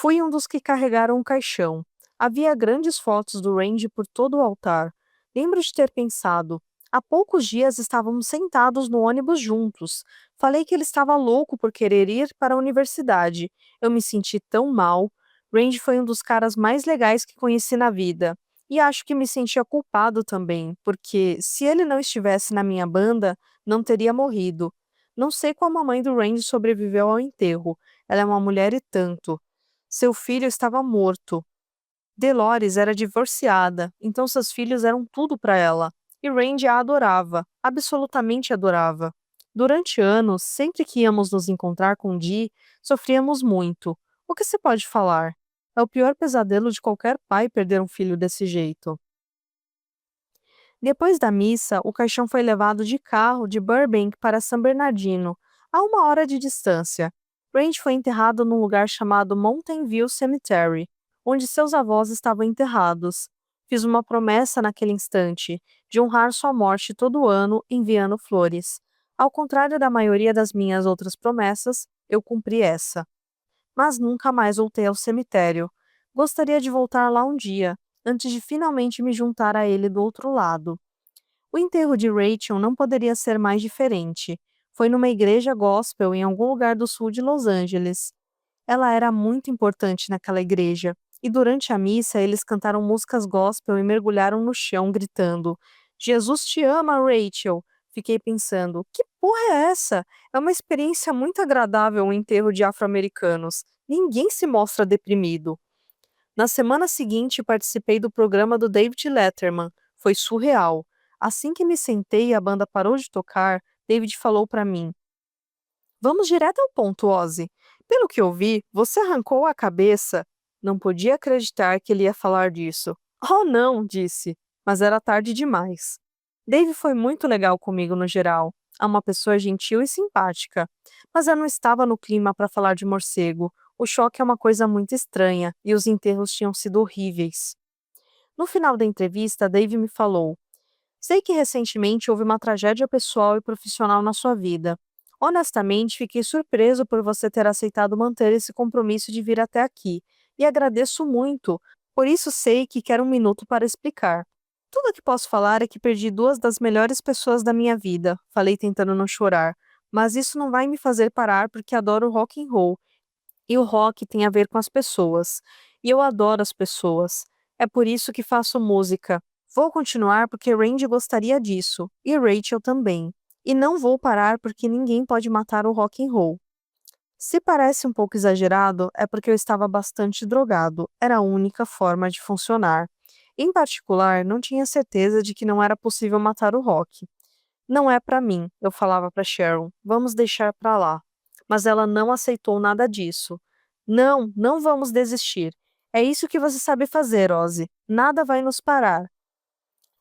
Fui um dos que carregaram o caixão. Havia grandes fotos do Randy por todo o altar. Lembro de ter pensado. Há poucos dias estávamos sentados no ônibus juntos. Falei que ele estava louco por querer ir para a universidade. Eu me senti tão mal. Randy foi um dos caras mais legais que conheci na vida. E acho que me sentia culpado também, porque se ele não estivesse na minha banda, não teria morrido. Não sei como a mãe do Randy sobreviveu ao enterro. Ela é uma mulher e tanto. Seu filho estava morto. Dolores era divorciada, então seus filhos eram tudo para ela. E Randy a adorava, absolutamente adorava. Durante anos, sempre que íamos nos encontrar com Dee, sofríamos muito. O que se pode falar? É o pior pesadelo de qualquer pai perder um filho desse jeito. Depois da missa, o caixão foi levado de carro de Burbank para San Bernardino, a 1 hora de distância. Randy foi enterrado num lugar chamado Mountain View Cemetery, onde seus avós estavam enterrados. Fiz uma promessa naquele instante, de honrar sua morte todo ano enviando flores. Ao contrário da maioria das minhas outras promessas, eu cumpri essa. Mas nunca mais voltei ao cemitério. Gostaria de voltar lá um dia, antes de finalmente me juntar a ele do outro lado. O enterro de Rachel não poderia ser mais diferente. Foi numa igreja gospel em algum lugar do sul de Los Angeles. Ela era muito importante naquela igreja, e durante a missa eles cantaram músicas gospel e mergulharam no chão gritando: Jesus te ama, Rachel! Fiquei pensando, que porra é essa? É uma experiência muito agradável o enterro de afro-americanos. Ninguém se mostra deprimido. Na semana seguinte, participei do programa do David Letterman. Foi surreal. Assim que me sentei e a banda parou de tocar, David falou para mim: Vamos direto ao ponto, Ozzy. Pelo que eu vi, você arrancou a cabeça. Não podia acreditar que ele ia falar disso. Oh, não, disse. Mas era tarde demais. Dave foi muito legal comigo no geral. É uma pessoa gentil e simpática. Mas eu não estava no clima para falar de morcego. O choque é uma coisa muito estranha e os enterros tinham sido horríveis. No final da entrevista, Dave me falou: Sei que recentemente houve uma tragédia pessoal e profissional na sua vida. Honestamente, fiquei surpreso por você ter aceitado manter esse compromisso de vir até aqui, e agradeço muito. Por isso sei que quero um minuto para explicar. Tudo o que posso falar é que perdi duas das melhores pessoas da minha vida, falei tentando não chorar, mas isso não vai me fazer parar porque adoro rock and roll, e o rock tem a ver com as pessoas. E eu adoro as pessoas. É por isso que faço música. Vou continuar porque Randy gostaria disso, e Rachel também. E não vou parar porque ninguém pode matar o rock and roll. Se parece um pouco exagerado, é porque eu estava bastante drogado. Era a única forma de funcionar. Em particular, não tinha certeza de que não era possível matar o rock. Não é para mim, eu falava para Sharon. Vamos deixar para lá. Mas ela não aceitou nada disso. Não, não vamos desistir. É isso que você sabe fazer, Ozzy. Nada vai nos parar.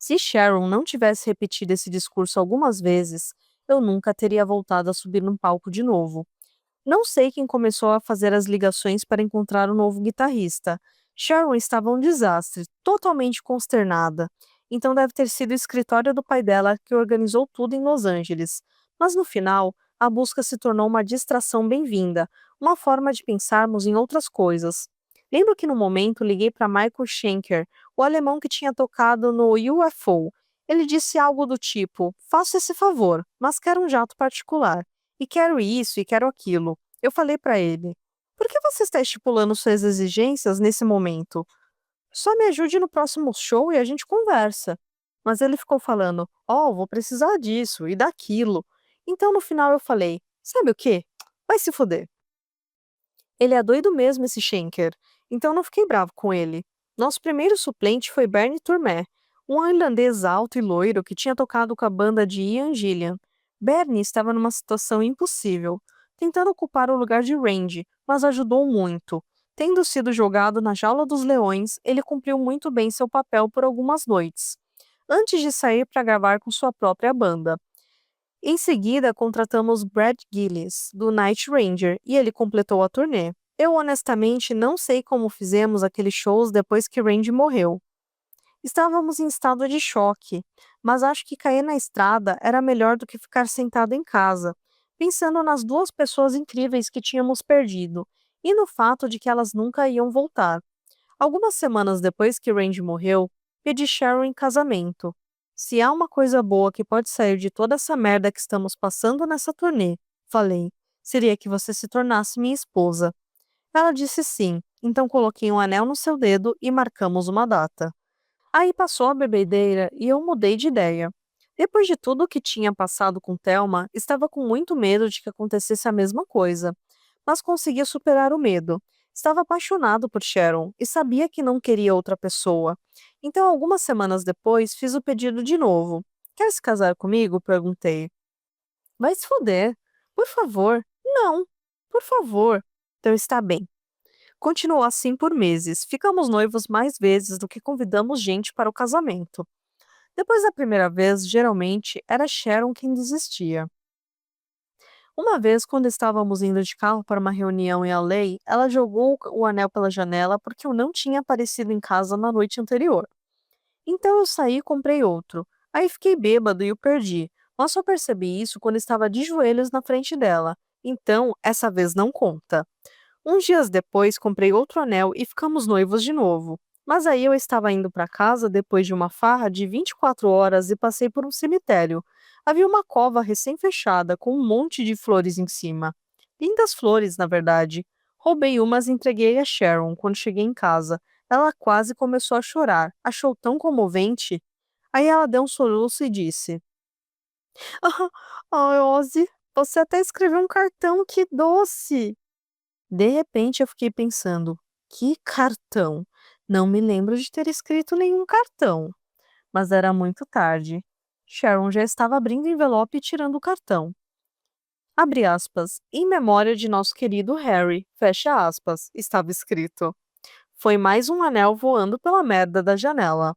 Se Sharon não tivesse repetido esse discurso algumas vezes, eu nunca teria voltado a subir num palco de novo. Não sei quem começou a fazer as ligações para encontrar um novo guitarrista. Sharon estava um desastre, totalmente consternada. Então deve ter sido o escritório do pai dela que organizou tudo em Los Angeles. Mas no final, a busca se tornou uma distração bem-vinda, uma forma de pensarmos em outras coisas. Lembro que no momento liguei para Michael Schenker, o alemão que tinha tocado no UFO. Ele disse algo do tipo: Faço esse favor, mas quero um jato particular. E quero isso e quero aquilo. Eu falei para ele: Por que você está estipulando suas exigências nesse momento? Só me ajude no próximo show e a gente conversa. Mas ele ficou falando: Oh, vou precisar disso e daquilo. Então no final eu falei: Sabe o quê? Vai se fuder. Ele é doido mesmo, esse Schenker. Então não fiquei bravo com ele. Nosso primeiro suplente foi Bernie Tormé, um irlandês alto e loiro que tinha tocado com a banda de Ian Gillan. Bernie estava numa situação impossível, tentando ocupar o lugar de Randy, mas ajudou muito. Tendo sido jogado na jaula dos leões, ele cumpriu muito bem seu papel por algumas noites, antes de sair para gravar com sua própria banda. Em seguida, contratamos Brad Gillis, do Night Ranger, e ele completou a turnê. Eu honestamente não sei como fizemos aqueles shows depois que Randy morreu. Estávamos em estado de choque, mas acho que cair na estrada era melhor do que ficar sentado em casa, pensando nas duas pessoas incríveis que tínhamos perdido. e no fato de que elas nunca iam voltar. Algumas semanas depois que Randy morreu, pedi Sharon em casamento. Se há uma coisa boa que pode sair de toda essa merda que estamos passando nessa turnê, falei, seria que você se tornasse minha esposa. Ela disse sim, então coloquei um anel no seu dedo e marcamos uma data. Aí passou a bebedeira e eu mudei de ideia. Depois de tudo o que tinha passado com Thelma, estava com muito medo de que acontecesse a mesma coisa. Mas conseguia superar o medo. Estava apaixonado por Sharon e sabia que não queria outra pessoa. Então, algumas semanas depois, fiz o pedido de novo. Quer se casar comigo? Perguntei. Vai se fuder. Por favor. Não. Por favor. Então está bem. Continuou assim por meses. Ficamos noivos mais vezes do que convidamos gente para o casamento. Depois da primeira vez, geralmente, era Sharon quem desistia. Uma vez, quando estávamos indo de carro para uma reunião em LA, ela jogou o anel pela janela porque eu não tinha aparecido em casa na noite anterior. Então eu saí e comprei outro. Aí fiquei bêbado e o perdi, mas só percebi isso quando estava de joelhos na frente dela. Então, essa vez não conta. Uns dias depois, comprei outro anel e ficamos noivos de novo. Mas aí eu estava indo para casa depois de uma farra de 24 horas e passei por um cemitério. Havia uma cova recém-fechada com um monte de flores em cima. Lindas flores, na verdade. Roubei umas e entreguei a Sharon quando cheguei em casa. Ela quase começou a chorar. Achou tão comovente. Aí ela deu um soluço e disse: Ai, Ozzy, você até escreveu um cartão, que doce! De repente eu fiquei pensando: que cartão? Não me lembro de ter escrito nenhum cartão. Mas era muito tarde. Sharon já estava abrindo o envelope e tirando o cartão. Abre aspas. Em memória de nosso querido Harry. Fecha aspas. Estava escrito. Foi mais um anel voando pela merda da janela.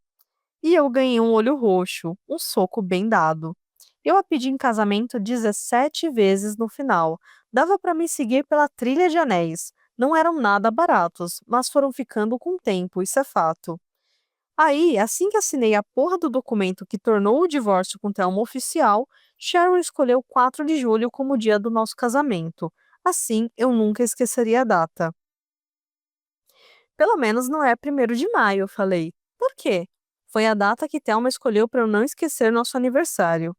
E eu ganhei um olho roxo, um soco bem dado. Eu a pedi em casamento 17 vezes no final. Dava para me seguir pela trilha de anéis. Não eram nada baratos, mas foram ficando com o tempo, isso é fato. Aí, assim que assinei a porra do documento que tornou o divórcio com Thelma oficial, Sharon escolheu 4 de julho como dia do nosso casamento. Assim, eu nunca esqueceria a data. Pelo menos não é 1º de maio, eu falei. Por quê? Foi a data que Thelma escolheu para eu não esquecer nosso aniversário.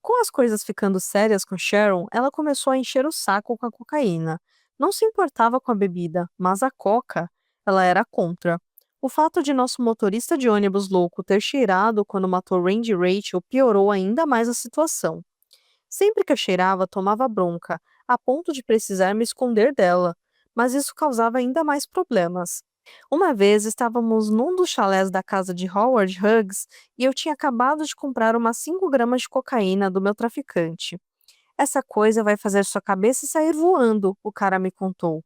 Com as coisas ficando sérias com Sharon, ela começou a encher o saco com a cocaína. Não se importava com a bebida, mas a coca, ela era contra. O fato de nosso motorista de ônibus louco ter cheirado quando matou Randy e Rachel piorou ainda mais a situação. Sempre que eu cheirava, tomava bronca, a ponto de precisar me esconder dela, mas isso causava ainda mais problemas. Uma vez estávamos num dos chalés da casa de Howard Hughes e eu tinha acabado de comprar umas 5 gramas de cocaína do meu traficante. Essa coisa vai fazer sua cabeça sair voando, o cara me contou.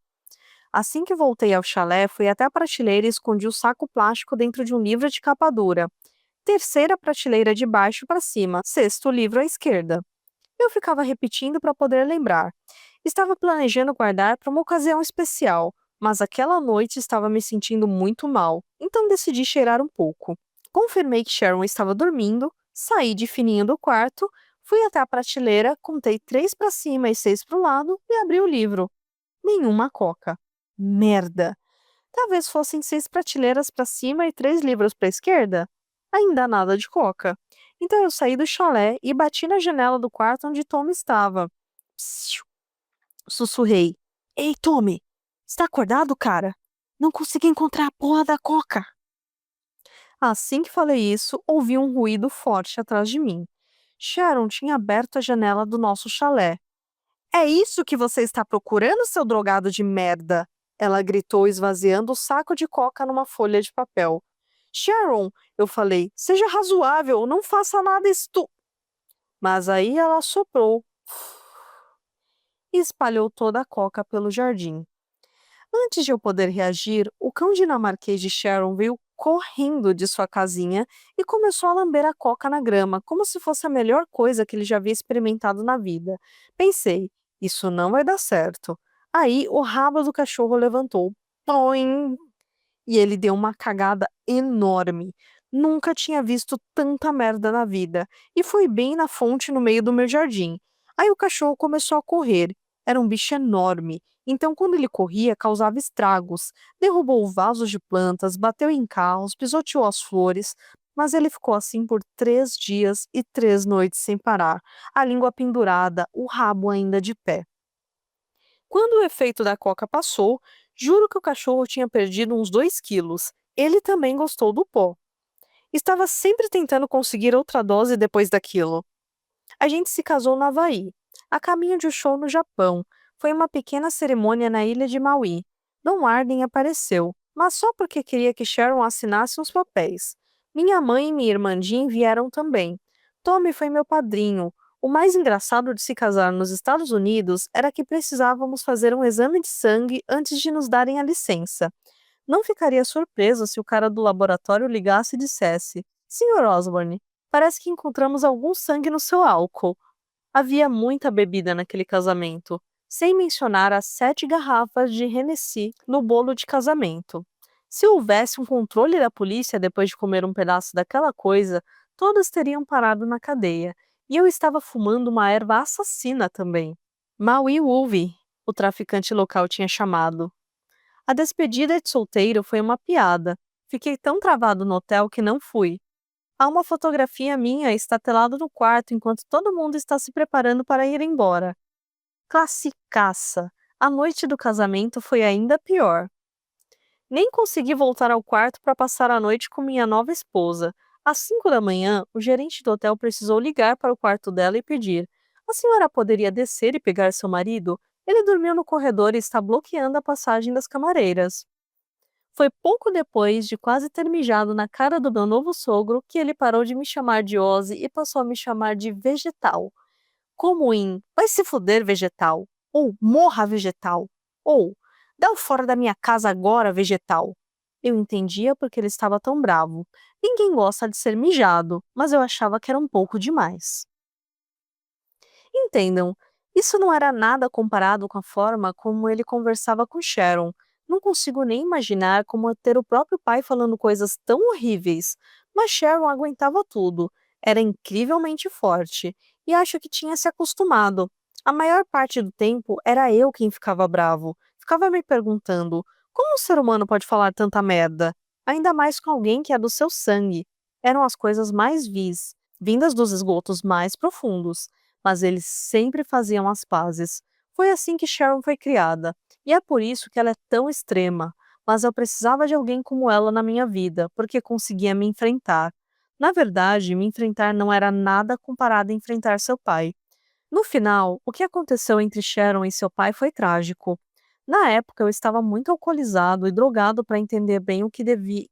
Assim que voltei ao chalé, fui até a prateleira e escondi o saco plástico dentro de um livro de capa dura. Terceira prateleira de baixo para cima, sexto livro à esquerda. Eu ficava repetindo para poder lembrar. Estava planejando guardar para uma ocasião especial, mas aquela noite estava me sentindo muito mal, então decidi cheirar um pouco. Confirmei que Sharon estava dormindo, saí de fininho do quarto, fui até a prateleira, contei 3 para cima e 6 para o lado e abri o livro. Nenhuma coca. Merda! Talvez fossem 6 prateleiras para cima e 3 livros para a esquerda. Ainda nada de coca. Então eu saí do chalé e bati na janela do quarto onde Tommy estava. Psiu, sussurrei. Ei, Tommy! Está acordado, cara? Não consegui encontrar a porra da coca. Assim que falei isso, ouvi um ruído forte atrás de mim. Sharon tinha aberto a janela do nosso chalé. É isso que você está procurando, seu drogado de merda? Ela gritou, esvaziando o saco de coca numa folha de papel. Sharon, eu falei, seja razoável, não faça nada Mas aí ela soprou e espalhou toda a coca pelo jardim. Antes de eu poder reagir, o cão dinamarquês de Sharon veio correndo de sua casinha e começou a lamber a coca na grama, como se fosse a melhor coisa que ele já havia experimentado na vida. Pensei, isso não vai dar certo. Aí o rabo do cachorro levantou. Poing! E ele deu uma cagada enorme. Nunca tinha visto tanta merda na vida. E foi bem na fonte no meio do meu jardim. Aí o cachorro começou a correr. Era um bicho enorme, então quando ele corria causava estragos. Derrubou vasos de plantas, bateu em carros, pisoteou as flores, mas ele ficou assim por 3 dias e 3 noites sem parar, a língua pendurada, o rabo ainda de pé. Quando o efeito da coca passou, juro que o cachorro tinha perdido uns 2 quilos. Ele também gostou do pó. Estava sempre tentando conseguir outra dose depois daquilo. A gente se casou no Havaí, a caminho de um show no Japão. Foi uma pequena cerimônia na ilha de Maui. Don Arden apareceu, mas só porque queria que Sharon assinasse uns papéis. Minha mãe e minha irmã Jean vieram também. Tommy foi meu padrinho. O mais engraçado de se casar nos Estados Unidos era que precisávamos fazer um exame de sangue antes de nos darem a licença. Não ficaria surpreso se o cara do laboratório ligasse e dissesse: Senhor Osborne, parece que encontramos algum sangue no seu álcool. Havia muita bebida naquele casamento, sem mencionar as 7 garrafas de Hennessy no bolo de casamento. Se houvesse um controle da polícia depois de comer um pedaço daquela coisa, todos teriam parado na cadeia. E eu estava fumando uma erva assassina também. Maui Wolve, o traficante local tinha chamado. A despedida de solteiro foi uma piada. Fiquei tão travado no hotel que não fui. Há uma fotografia minha estatelada no quarto enquanto todo mundo está se preparando para ir embora. Classicaça! A noite do casamento foi ainda pior. Nem consegui voltar ao quarto para passar a noite com minha nova esposa. Às 5 da manhã, o gerente do hotel precisou ligar para o quarto dela e pedir: A senhora poderia descer e pegar seu marido? Ele dormiu no corredor e está bloqueando a passagem das camareiras. Foi pouco depois de quase ter mijado na cara do meu novo sogro que ele parou de me chamar de Ozzy e passou a me chamar de vegetal. Como em vai se fuder, vegetal. Ou morra, vegetal. Ou dá o fora da minha casa agora, vegetal. Eu entendia porque ele estava tão bravo. Ninguém gosta de ser mijado, mas eu achava que era um pouco demais. Entendam, isso não era nada comparado com a forma como ele conversava com Sharon. Não consigo nem imaginar como é ter o próprio pai falando coisas tão horríveis. Mas Sharon aguentava tudo. Era incrivelmente forte. E acho que tinha se acostumado. A maior parte do tempo era eu quem ficava bravo. Ficava me perguntando: como um ser humano pode falar tanta merda? Ainda mais com alguém que é do seu sangue. Eram as coisas mais vis, vindas dos esgotos mais profundos, mas eles sempre faziam as pazes. Foi assim que Sharon foi criada, e é por isso que ela é tão extrema. Mas eu precisava de alguém como ela na minha vida, porque conseguia me enfrentar. Na verdade, me enfrentar não era nada comparado a enfrentar seu pai. No final, o que aconteceu entre Sharon e seu pai foi trágico. Na época, eu estava muito alcoolizado e drogado para entender bem o que devia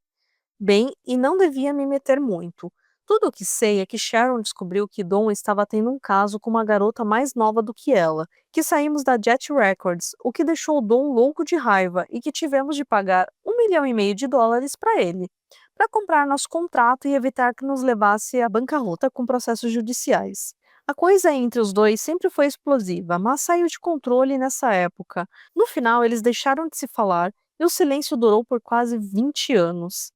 bem e não devia me meter muito. Tudo o que sei é que Sharon descobriu que Don estava tendo um caso com uma garota mais nova do que ela, que saímos da Jet Records, o que deixou Don louco de raiva e que tivemos de pagar US$ 1,5 milhão para ele, para comprar nosso contrato e evitar que nos levasse à bancarrota com processos judiciais. A coisa entre os dois sempre foi explosiva, mas saiu de controle nessa época. No final, eles deixaram de se falar e o silêncio durou por quase 20 anos.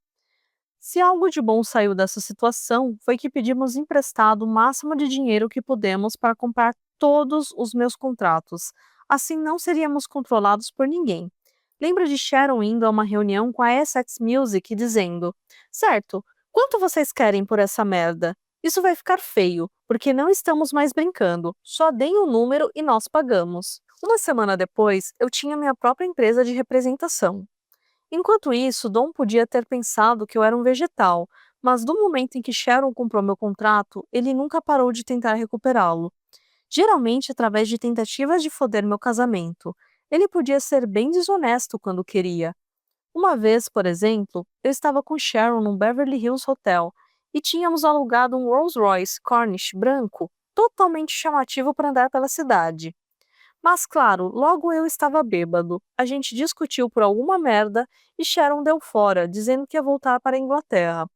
Se algo de bom saiu dessa situação, foi que pedimos emprestado o máximo de dinheiro que pudemos para comprar todos os meus contratos. Assim não seríamos controlados por ninguém. Lembro de Sharon indo a uma reunião com a Essex Music e dizendo: Certo, quanto vocês querem por essa merda? Isso vai ficar feio, porque não estamos mais brincando. Só deem o número e nós pagamos. Uma semana depois, eu tinha minha própria empresa de representação. Enquanto isso, Dom podia ter pensado que eu era um vegetal, mas do momento em que Sharon comprou meu contrato, ele nunca parou de tentar recuperá-lo. Geralmente através de tentativas de foder meu casamento. Ele podia ser bem desonesto quando queria. Uma vez, por exemplo, eu estava com Sharon num Beverly Hills Hotel e tínhamos alugado um Rolls Royce Corniche branco, totalmente chamativo para andar pela cidade. Mas claro, logo eu estava bêbado. A gente discutiu por alguma merda e Sharon deu fora, dizendo que ia voltar para a Inglaterra.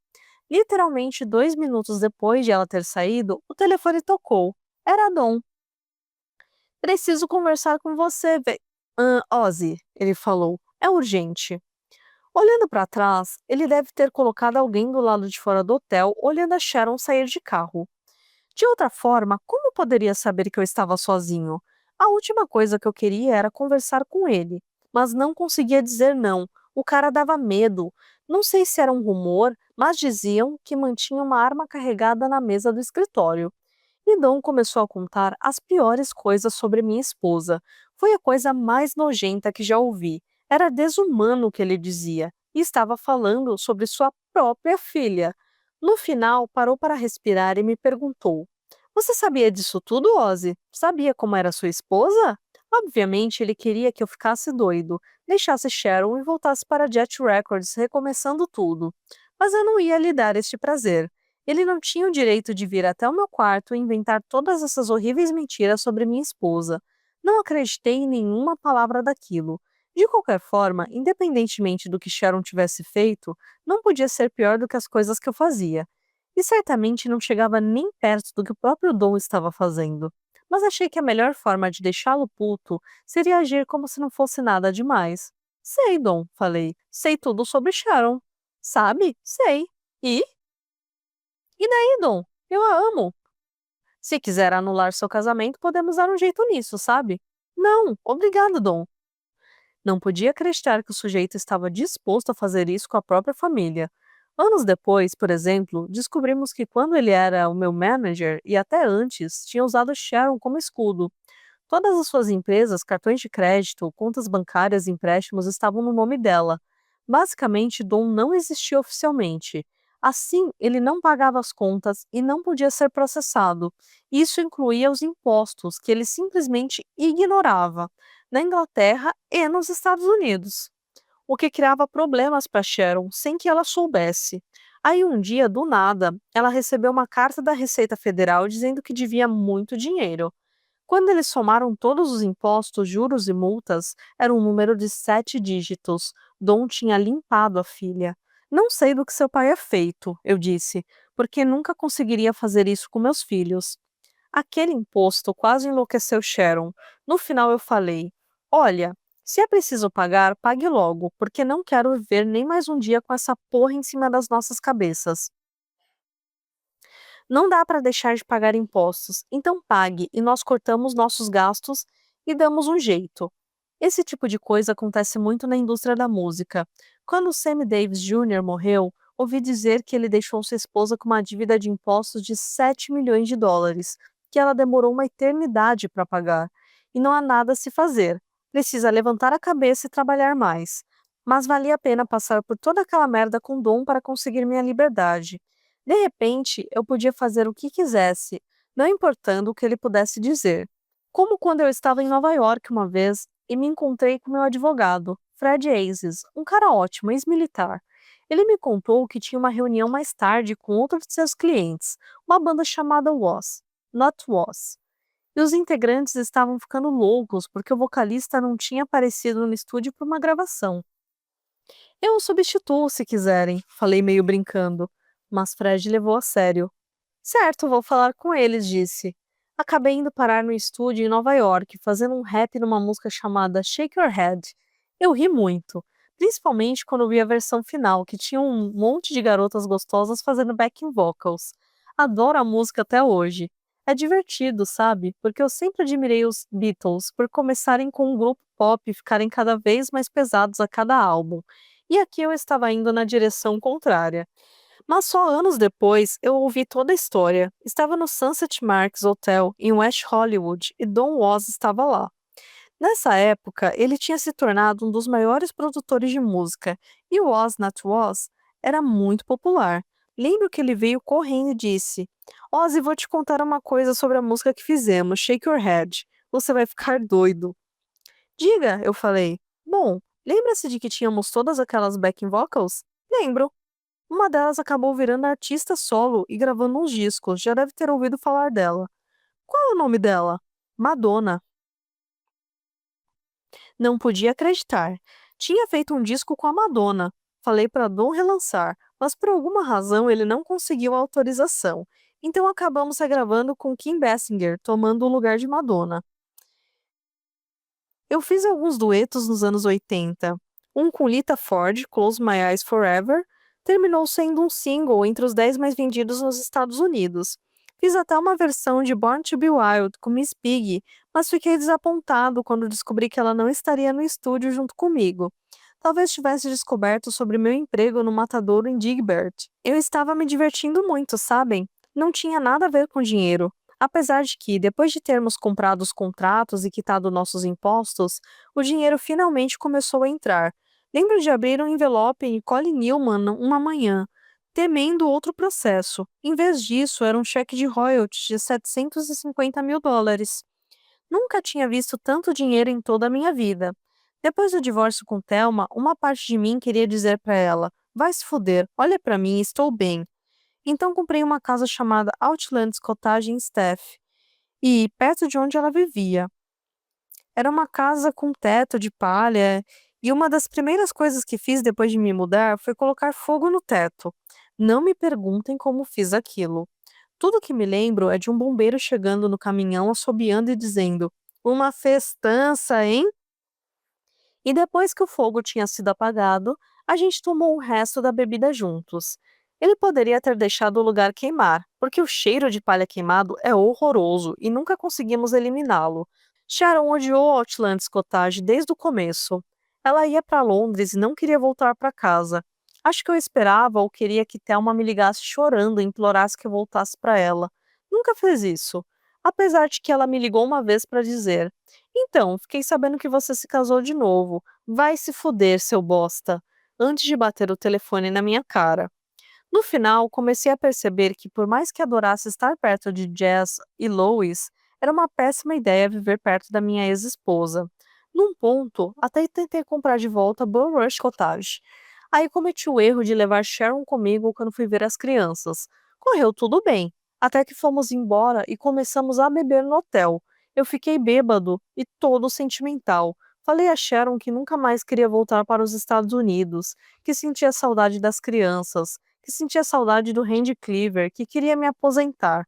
Literalmente 2 minutos depois de ela ter saído, o telefone tocou. Era Dom. Preciso conversar com você, Ozzy, ele falou. É urgente. Olhando para trás, ele deve ter colocado alguém do lado de fora do hotel, olhando a Sharon sair de carro. De outra forma, como poderia saber que eu estava sozinho? A última coisa que eu queria era conversar com ele, mas não conseguia dizer não. O cara dava medo. Não sei se era um rumor, mas diziam que mantinha uma arma carregada na mesa do escritório. E Dom começou a contar as piores coisas sobre minha esposa. Foi a coisa mais nojenta que já ouvi. Era desumano o que ele dizia. E estava falando sobre sua própria filha. No final, parou para respirar e me perguntou: Você sabia disso tudo, Ozzy? Sabia como era sua esposa? Obviamente, ele queria que eu ficasse doido, deixasse Sharon e voltasse para Jet Records, recomeçando tudo. Mas eu não ia lhe dar este prazer. Ele não tinha o direito de vir até o meu quarto e inventar todas essas horríveis mentiras sobre minha esposa. Não acreditei em nenhuma palavra daquilo. De qualquer forma, independentemente do que Sharon tivesse feito, não podia ser pior do que as coisas que eu fazia. E certamente não chegava nem perto do que o próprio Dom estava fazendo. Mas achei que a melhor forma de deixá-lo puto seria agir como se não fosse nada demais. Sei, Dom, falei. Sei tudo sobre Sharon. Sabe? Sei. E? E daí, Dom? Eu a amo. Se quiser anular seu casamento, podemos dar um jeito nisso, sabe? Não, obrigado, Dom. Não podia acreditar que o sujeito estava disposto a fazer isso com a própria família. Anos depois, por exemplo, descobrimos que quando ele era o meu manager e até antes, tinha usado Sharon como escudo. Todas as suas empresas, cartões de crédito, contas bancárias e empréstimos estavam no nome dela. Basicamente, Dom não existia oficialmente. Assim, ele não pagava as contas e não podia ser processado. Isso incluía os impostos, que ele simplesmente ignorava, na Inglaterra e nos Estados Unidos, o que criava problemas para Sharon sem que ela soubesse. Aí um dia, do nada, ela recebeu uma carta da Receita Federal dizendo que devia muito dinheiro. Quando eles somaram todos os impostos, juros e multas, era um número de 7 dígitos. Dom tinha limpado a filha. Não sei do que seu pai é feito, eu disse, porque nunca conseguiria fazer isso com meus filhos. Aquele imposto quase enlouqueceu Sharon. No final eu falei: Olha, se é preciso pagar, pague logo, porque não quero viver nem mais um dia com essa porra em cima das nossas cabeças. Não dá para deixar de pagar impostos, então pague e nós cortamos nossos gastos e damos um jeito. Esse tipo de coisa acontece muito na indústria da música. Quando Sammy Davis Jr. morreu, ouvi dizer que ele deixou sua esposa com uma dívida de impostos de 7 milhões de dólares, que ela demorou uma eternidade para pagar. E não há nada a se fazer. Precisa levantar a cabeça e trabalhar mais. Mas valia a pena passar por toda aquela merda com Dom para conseguir minha liberdade. De repente, eu podia fazer o que quisesse, não importando o que ele pudesse dizer. Como quando eu estava em Nova York uma vez e me encontrei com meu advogado, Fred Aces, um cara ótimo, ex-militar. Ele me contou que tinha uma reunião mais tarde com outro de seus clientes, uma banda chamada Was, Not Was. E os integrantes estavam ficando loucos porque o vocalista não tinha aparecido no estúdio para uma gravação. Eu o substituo se quiserem, falei meio brincando, mas Fred levou a sério. Certo, vou falar com eles, disse. Acabei indo parar no estúdio em Nova York, fazendo um rap numa música chamada Shake Your Head. Eu ri muito, principalmente quando vi a versão final, que tinha um monte de garotas gostosas fazendo backing vocals. Adoro a música até hoje. É divertido, sabe? Porque eu sempre admirei os Beatles por começarem com um grupo pop e ficarem cada vez mais pesados a cada álbum. E aqui eu estava indo na direção contrária. Mas só anos depois eu ouvi toda a história. Estava no Sunset Marks Hotel, em West Hollywood, e Don Was estava lá. Nessa época, ele tinha se tornado um dos maiores produtores de música, e o Was Not Was era muito popular. Lembro que ele veio correndo e disse: Ozzy, vou te contar uma coisa sobre a música que fizemos, Shake Your Head. Você vai ficar doido. Diga, eu falei. Bom, lembra-se de que tínhamos todas aquelas backing vocals? Lembro. Uma delas acabou virando artista solo e gravando uns discos, já deve ter ouvido falar dela. Qual é o nome dela? Madonna. Não podia acreditar. Tinha feito um disco com a Madonna. Falei para Dom relançar, mas por alguma razão ele não conseguiu a autorização. Então acabamos regravando com Kim Basinger, tomando o lugar de Madonna. Eu fiz alguns duetos nos anos 80. Um com Lita Ford, Close My Eyes Forever, terminou sendo um single entre os 10 mais vendidos nos Estados Unidos. Fiz até uma versão de Born to Be Wild com Miss Piggy, mas fiquei desapontado quando descobri que ela não estaria no estúdio junto comigo. Talvez tivesse descoberto sobre meu emprego no matadouro em Digbert. Eu estava me divertindo muito, sabem? Não tinha nada a ver com dinheiro. Apesar de que, depois de termos comprado os contratos e quitado nossos impostos, o dinheiro finalmente começou a entrar. Lembro de abrir um envelope em Nicole Newman uma manhã, temendo outro processo. Em vez disso, era um cheque de royalties de US$ 750 mil. Nunca tinha visto tanto dinheiro em toda a minha vida. Depois do divórcio com Thelma, uma parte de mim queria dizer para ela: vai se fuder, olha para mim, estou bem. Então comprei uma casa chamada Outlands Cottage em Steph, e perto de onde ela vivia. Era uma casa com teto de palha, e uma das primeiras coisas que fiz depois de me mudar foi colocar fogo no teto. Não me perguntem como fiz aquilo. Tudo que me lembro é de um bombeiro chegando no caminhão assobiando e dizendo: uma festança, hein? E depois que o fogo tinha sido apagado, a gente tomou o resto da bebida juntos. Ele poderia ter deixado o lugar queimar, porque o cheiro de palha queimado é horroroso e nunca conseguimos eliminá-lo. Sharon odiou Outlands Cottage desde o começo. Ela ia para Londres e não queria voltar para casa. Acho que eu esperava ou queria que Thelma me ligasse chorando e implorasse que eu voltasse para ela. Nunca fez isso. Apesar de que ela me ligou uma vez para dizer: então, fiquei sabendo que você se casou de novo. Vai se fuder, seu bosta. Antes de bater o telefone na minha cara. No final, comecei a perceber que, por mais que adorasse estar perto de Jess e Lois, era uma péssima ideia viver perto da minha ex-esposa. Num ponto, até tentei comprar de volta Bulrush Cottage. Aí cometi o erro de levar Sharon comigo quando fui ver as crianças. Correu tudo bem, até que fomos embora e começamos a beber no hotel. Eu fiquei bêbado e todo sentimental. Falei a Sharon que nunca mais queria voltar para os Estados Unidos, que sentia saudade das crianças, que sentia saudade do Randy Cleaver, que queria me aposentar.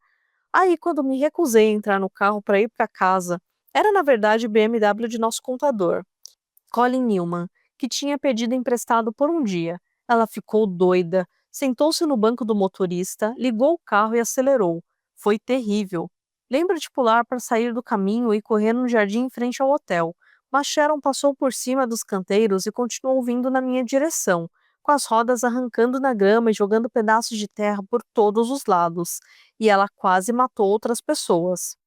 Aí, quando me recusei a entrar no carro para ir para casa, era na verdade o BMW de nosso contador, Colin Newman, que tinha pedido emprestado por um dia. Ela ficou doida, sentou-se no banco do motorista, ligou o carro e acelerou. Foi terrível. Lembro de pular para sair do caminho e correr no jardim em frente ao hotel, mas Sharon passou por cima dos canteiros e continuou vindo na minha direção, com as rodas arrancando na grama e jogando pedaços de terra por todos os lados, e ela quase matou outras pessoas.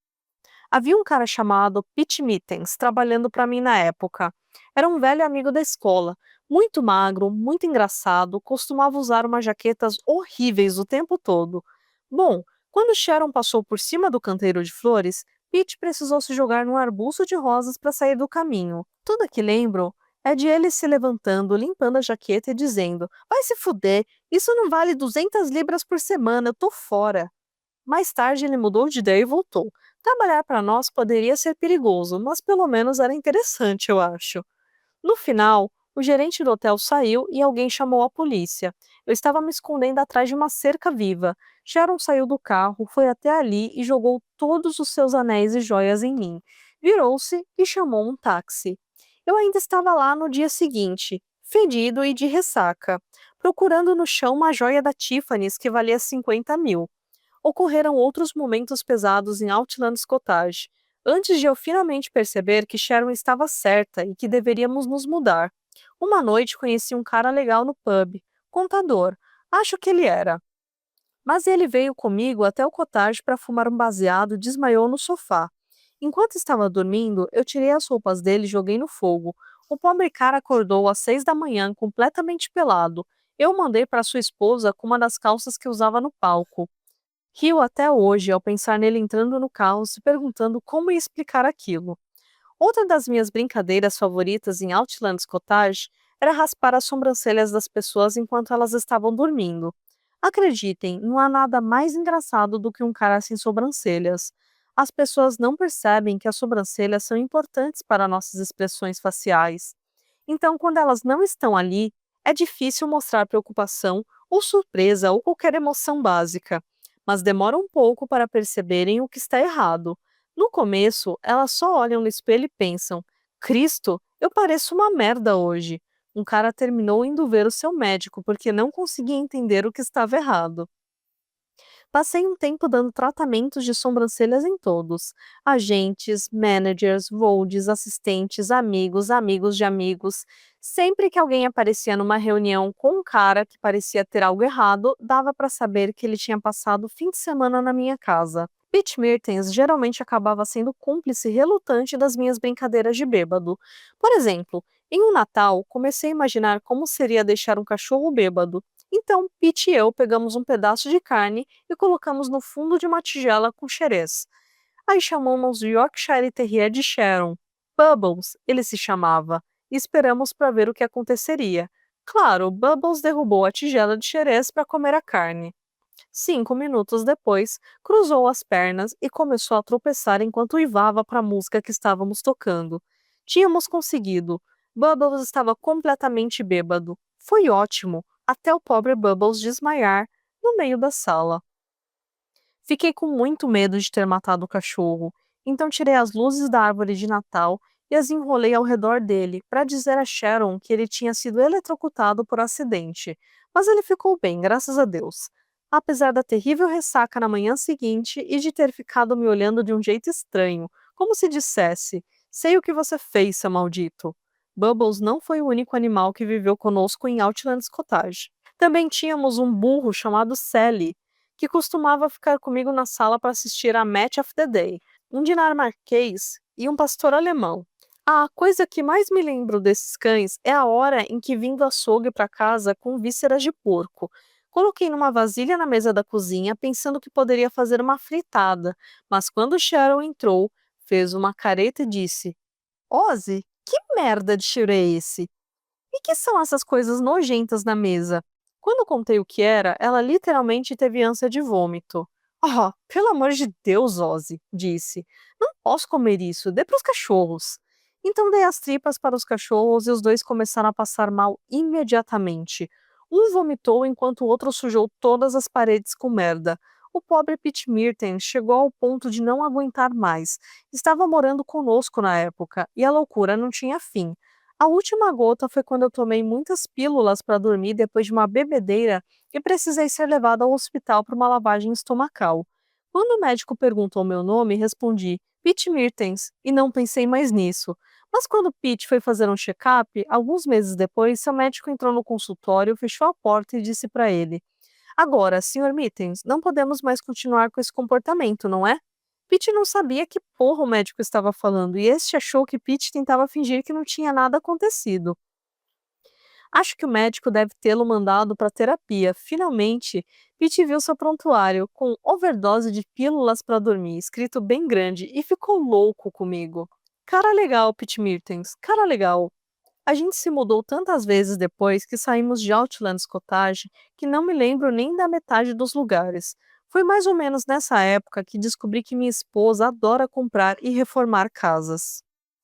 Havia um cara chamado Pete Mittens trabalhando para mim na época. Era um velho amigo da escola, muito magro, muito engraçado, costumava usar umas jaquetas horríveis o tempo todo. Bom, quando Sharon passou por cima do canteiro de flores, Pete precisou se jogar num arbusto de rosas para sair do caminho. Tudo que lembro é de ele se levantando, limpando a jaqueta e dizendo: vai se fuder, isso não vale 200 libras por semana, eu tô fora. Mais tarde ele mudou de ideia e voltou. Trabalhar para nós poderia ser perigoso, mas pelo menos era interessante, eu acho. No final, o gerente do hotel saiu e alguém chamou a polícia. Eu estava me escondendo atrás de uma cerca viva. Sharon saiu do carro, foi até ali e jogou todos os seus anéis e joias em mim. Virou-se e chamou um táxi. Eu ainda estava lá no dia seguinte, fedido e de ressaca, procurando no chão uma joia da Tiffany's que valia 50 mil. Ocorreram outros momentos pesados em Outlands Cottage, antes de eu finalmente perceber que Sharon estava certa e que deveríamos nos mudar. Uma noite conheci um cara legal no pub, contador, acho que ele era. Mas ele veio comigo até o cottage para fumar um baseado e desmaiou no sofá. Enquanto estava dormindo, eu tirei as roupas dele e joguei no fogo. O pobre cara acordou às 6 da manhã, completamente pelado. Eu mandei para sua esposa com uma das calças que usava no palco. Rio até hoje ao pensar nele entrando no carro se perguntando como ia explicar aquilo. Outra das minhas brincadeiras favoritas em Outlands Cottage era raspar as sobrancelhas das pessoas enquanto elas estavam dormindo. Acreditem, não há nada mais engraçado do que um cara sem sobrancelhas. As pessoas não percebem que as sobrancelhas são importantes para nossas expressões faciais. Então, quando elas não estão ali, é difícil mostrar preocupação ou surpresa ou qualquer emoção básica, mas demora um pouco para perceberem o que está errado. No começo, elas só olham no espelho e pensam: Cristo, eu pareço uma merda hoje. Um cara terminou indo ver o seu médico porque não conseguia entender o que estava errado. Passei um tempo dando tratamentos de sobrancelhas em todos: agentes, managers, voldes, assistentes, amigos, amigos de amigos. Sempre que alguém aparecia numa reunião com um cara que parecia ter algo errado, dava para saber que ele tinha passado o fim de semana na minha casa. Pete Mertens geralmente acabava sendo cúmplice relutante das minhas brincadeiras de bêbado. Por exemplo, em um Natal, comecei a imaginar como seria deixar um cachorro bêbado. Então, Pete e eu pegamos um pedaço de carne e colocamos no fundo de uma tigela com xerez. Aí chamamos o Yorkshire Terrier de Sharon. Bubbles, ele se chamava, e esperamos para ver o que aconteceria. Claro, Bubbles derrubou a tigela de xerez para comer a carne. 5 minutos depois, cruzou as pernas e começou a tropeçar enquanto uivava para a música que estávamos tocando. Tínhamos conseguido. Bubbles estava completamente bêbado. Foi ótimo, até o pobre Bubbles desmaiar no meio da sala. Fiquei com muito medo de ter matado o cachorro, então tirei as luzes da árvore de Natal e as enrolei ao redor dele para dizer a Sharon que ele tinha sido eletrocutado por acidente. Mas ele ficou bem, graças a Deus. Apesar da terrível ressaca na manhã seguinte e de ter ficado me olhando de um jeito estranho, como se dissesse: Sei o que você fez, seu maldito. Bubbles não foi o único animal que viveu conosco em Outlands Cottage. Também tínhamos um burro chamado Sally, que costumava ficar comigo na sala para assistir a Match of the Day, um dinamarquês e um pastor alemão. A coisa que mais me lembro desses cães é a hora em que vim do açougue para casa com vísceras de porco. Coloquei numa vasilha na mesa da cozinha, pensando que poderia fazer uma fritada, mas quando Sharon entrou, fez uma careta e disse: Ozzy, que merda de cheiro é esse? E que são essas coisas nojentas na mesa? Quando contei o que era, ela literalmente teve ânsia de vômito. Oh, pelo amor de Deus, Ozzy, disse. Não posso comer isso, dê para os cachorros. Então dei as tripas para os cachorros e os dois começaram a passar mal imediatamente. Um vomitou enquanto o outro sujou todas as paredes com merda. O pobre Pete Mirten chegou ao ponto de não aguentar mais. Estava morando conosco na época e a loucura não tinha fim. A última gota foi quando eu tomei muitas pílulas para dormir depois de uma bebedeira e precisei ser levada ao hospital para uma lavagem estomacal. Quando o médico perguntou meu nome, respondi Pete Mertens e não pensei mais nisso. Mas quando Pete foi fazer um check-up, alguns meses depois, seu médico entrou no consultório, fechou a porta e disse para ele: Agora, Sr. Mittens, não podemos mais continuar com esse comportamento, não é? Pete não sabia que porra o médico estava falando e este achou que Pete tentava fingir que não tinha nada acontecido. Acho que o médico deve tê-lo mandado para terapia. Finalmente, Pete viu seu prontuário com overdose de pílulas para dormir, escrito bem grande, e ficou louco comigo. Cara legal, Pete Mertens, cara legal. A gente se mudou tantas vezes depois que saímos de Outlands Cottage que não me lembro nem da metade dos lugares. Foi mais ou menos nessa época que descobri que minha esposa adora comprar e reformar casas.